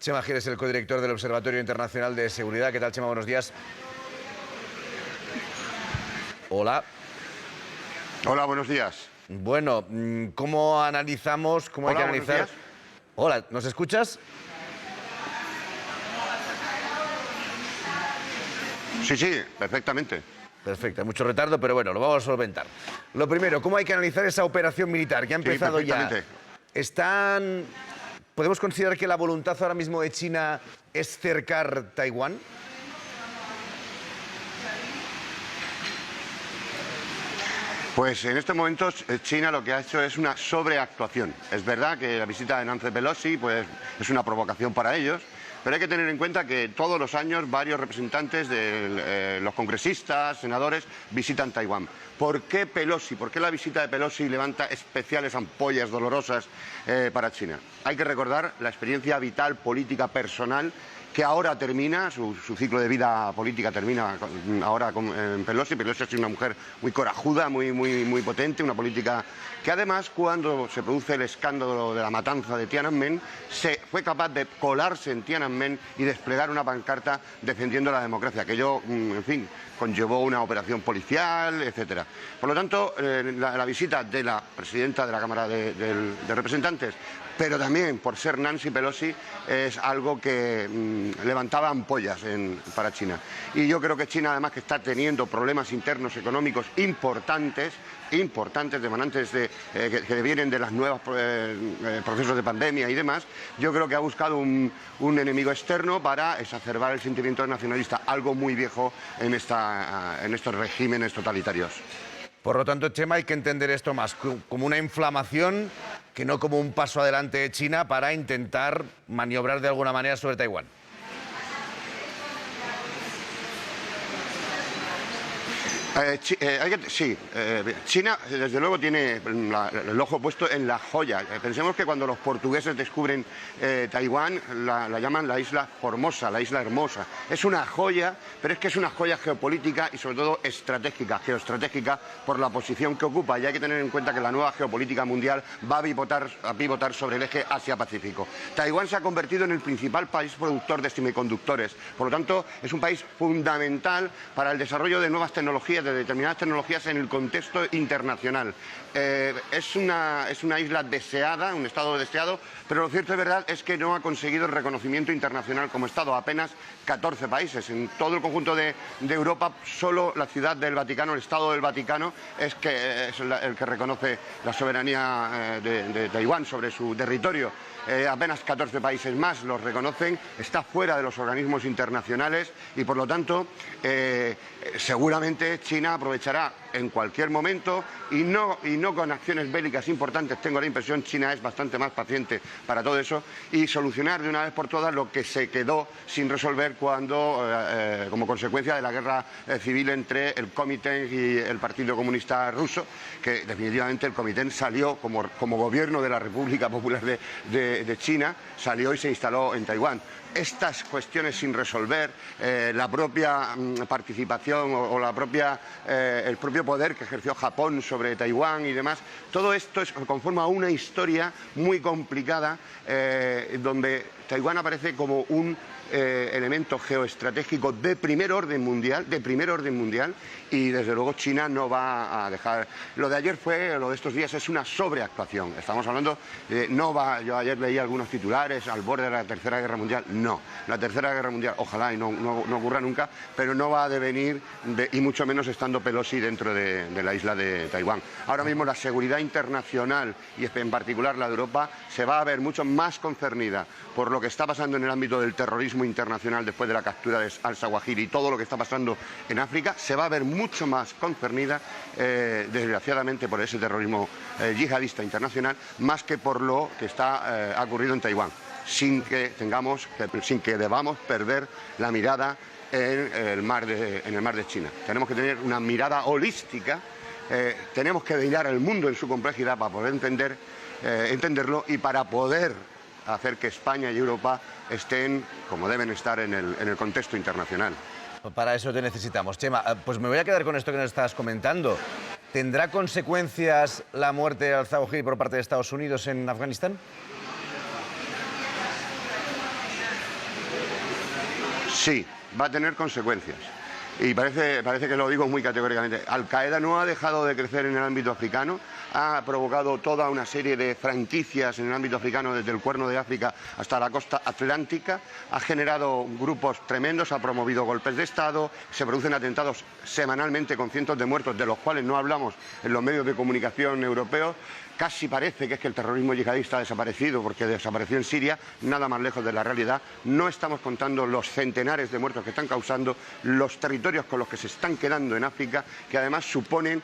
Chema Gil es el codirector del Observatorio Internacional de Seguridad. ¿Qué tal, Chema? Buenos días. Hola. Hola, buenos días. Bueno, ¿cómo analizamos? ¿Cómo hay que analizar? Buenos días. Hola, ¿nos escuchas? Sí, perfectamente. Perfecto, hay mucho retardo, pero bueno, lo vamos a solventar. Lo primero, ¿cómo hay que analizar esa operación militar que ha empezado ya? ¿Podemos considerar que la voluntad ahora mismo de China es cercar Taiwán? Pues en estos momentos China lo que ha hecho es una sobreactuación. Es verdad que la visita de Nancy Pelosi pues, es una provocación para ellos, pero hay que tener en cuenta que todos los años varios representantes de los congresistas, senadores, visitan Taiwán. ¿Por qué Pelosi? ¿Por qué la visita de Pelosi levanta especiales ampollas dolorosas para China? Hay que recordar la experiencia vital, política, personal, que ahora termina, su ciclo de vida política termina ahora con Pelosi. Pelosi ha sido una mujer muy corajuda, muy potente, una política que además, cuando se produce el escándalo de la matanza de Tiananmen, fue capaz de colarse en Tiananmen y desplegar una pancarta defendiendo la democracia, que ello, en fin, conllevó una operación policial, etcétera. Por lo tanto, la visita de la presidenta de la Cámara de Representantes, pero también por ser Nancy Pelosi, es algo que levantaba ampollas para China. Y yo creo que China, además, que está teniendo problemas internos económicos importantes, demandantes que vienen de los nuevos procesos de pandemia y demás, yo creo que ha buscado un enemigo externo para exacerbar el sentimiento nacionalista, algo muy viejo en estos regímenes totalitarios. Por lo tanto, Chema, hay que entender esto más como una inflamación que no como un paso adelante de China para intentar maniobrar de alguna manera sobre Taiwán. China desde luego tiene el ojo puesto en la joya. Pensemos que cuando los portugueses descubren Taiwán la llaman la isla Formosa, la isla hermosa. Es una joya, pero es que es una joya geopolítica y sobre todo geoestratégica por la posición que ocupa. Y hay que tener en cuenta que la nueva geopolítica mundial va a pivotar sobre el eje Asia-Pacífico. Taiwán se ha convertido en el principal país productor de semiconductores. Por lo tanto, es un país fundamental para el desarrollo de nuevas tecnologías, de determinadas tecnologías en el contexto internacional. Es una isla deseada, un estado deseado, pero lo cierto de verdad es que no ha conseguido el reconocimiento internacional como estado. Apenas 14 países. En todo el conjunto de Europa, solo la ciudad del Vaticano, el Estado del Vaticano, es el que reconoce la soberanía de Taiwán sobre su territorio. Apenas 14 países más los reconocen, está fuera de los organismos internacionales y, por lo tanto, seguramente China aprovechará en cualquier momento y no con acciones bélicas importantes. Tengo la impresión, China es bastante más paciente para todo eso y solucionar de una vez por todas lo que se quedó sin resolver como consecuencia de la guerra civil entre el Kuomintang y el Partido Comunista Ruso, que definitivamente el Kuomintang salió como gobierno de la República Popular de China, salió y se instaló en Taiwán. Estas cuestiones sin resolver, la propia participación o el propio poder que ejerció Japón sobre Taiwán y demás, todo esto conforma una historia muy complicada donde Taiwán aparece como un elemento geoestratégico de primer orden mundial, y desde luego China no va a dejar. Lo de estos días es una sobreactuación. Estamos hablando yo ayer leí algunos titulares al borde de la Tercera Guerra Mundial. No, la Tercera Guerra Mundial, ojalá y no ocurra nunca, pero no va a devenir, y mucho menos estando Pelosi dentro de la isla de Taiwán. Ahora mismo la seguridad internacional, y en particular la de Europa, se va a ver mucho más concernida por lo que está pasando en el ámbito del terrorismo internacional después de la captura de al-Zawahiri y todo lo que está pasando en África. Se va a ver mucho más concernida, desgraciadamente, por ese terrorismo yihadista internacional, más que por lo que ha ocurrido en Taiwán, sin que debamos perder la mirada en el mar de China. Tenemos que tener una mirada holística, tenemos que mirar el mundo en su complejidad para poder entenderlo y para poder hacer que España y Europa estén como deben estar en el contexto internacional. Para eso te necesitamos. Chema, pues me voy a quedar con esto que nos estabas comentando. ¿Tendrá consecuencias la muerte de al-Zawahiri por parte de Estados Unidos en Afganistán? Sí, va a tener consecuencias. Y parece que lo digo muy categóricamente. Al-Qaeda no ha dejado de crecer en el ámbito africano, ha provocado toda una serie de franquicias en el ámbito africano, desde el Cuerno de África hasta la costa atlántica, ha generado grupos tremendos, ha promovido golpes de Estado, se producen atentados semanalmente con cientos de muertos, de los cuales no hablamos en los medios de comunicación europeos. Casi parece que es que el terrorismo yihadista ha desaparecido, porque desapareció en Siria, nada más lejos de la realidad. No estamos contando los centenares de muertos que están causando, los territorios con los que se están quedando en África, que además suponen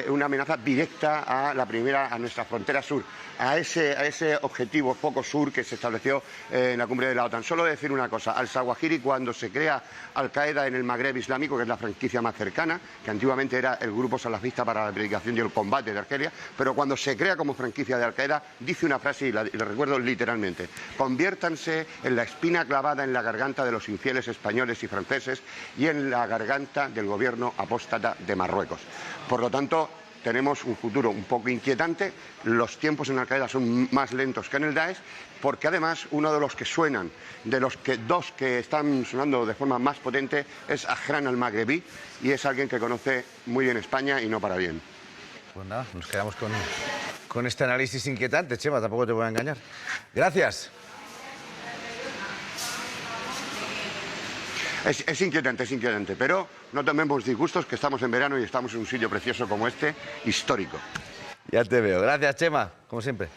una amenaza directa a nuestra frontera sur, a ese objetivo foco sur que se estableció en la cumbre de la OTAN. Solo decir una cosa: al-Zawahiri, cuando se crea Al-Qaeda en el Magreb Islámico, que es la franquicia más cercana, que antiguamente era el grupo salafista para la predicación y el combate de Argelia, pero cuando se crea como franquicia de Al-Qaeda, dice una frase y la recuerdo literalmente: conviértanse en la espina clavada en la garganta de los infieles españoles y franceses y en la garganta del gobierno apóstata de Marruecos. Por lo tanto, tenemos un futuro un poco inquietante. Los tiempos en Al-Qaeda son más lentos que en el Daesh, porque además uno de los que suenan, dos que están sonando de forma más potente, es Ajran al-Maghrebi, y es alguien que conoce muy bien España y no para bien. Pues nada, nos quedamos con este análisis inquietante, Chema, tampoco te voy a engañar. Gracias. Es inquietante, pero no tomemos disgustos, que estamos en verano y estamos en un sitio precioso como este, histórico. Ya te veo. Gracias, Chema, como siempre.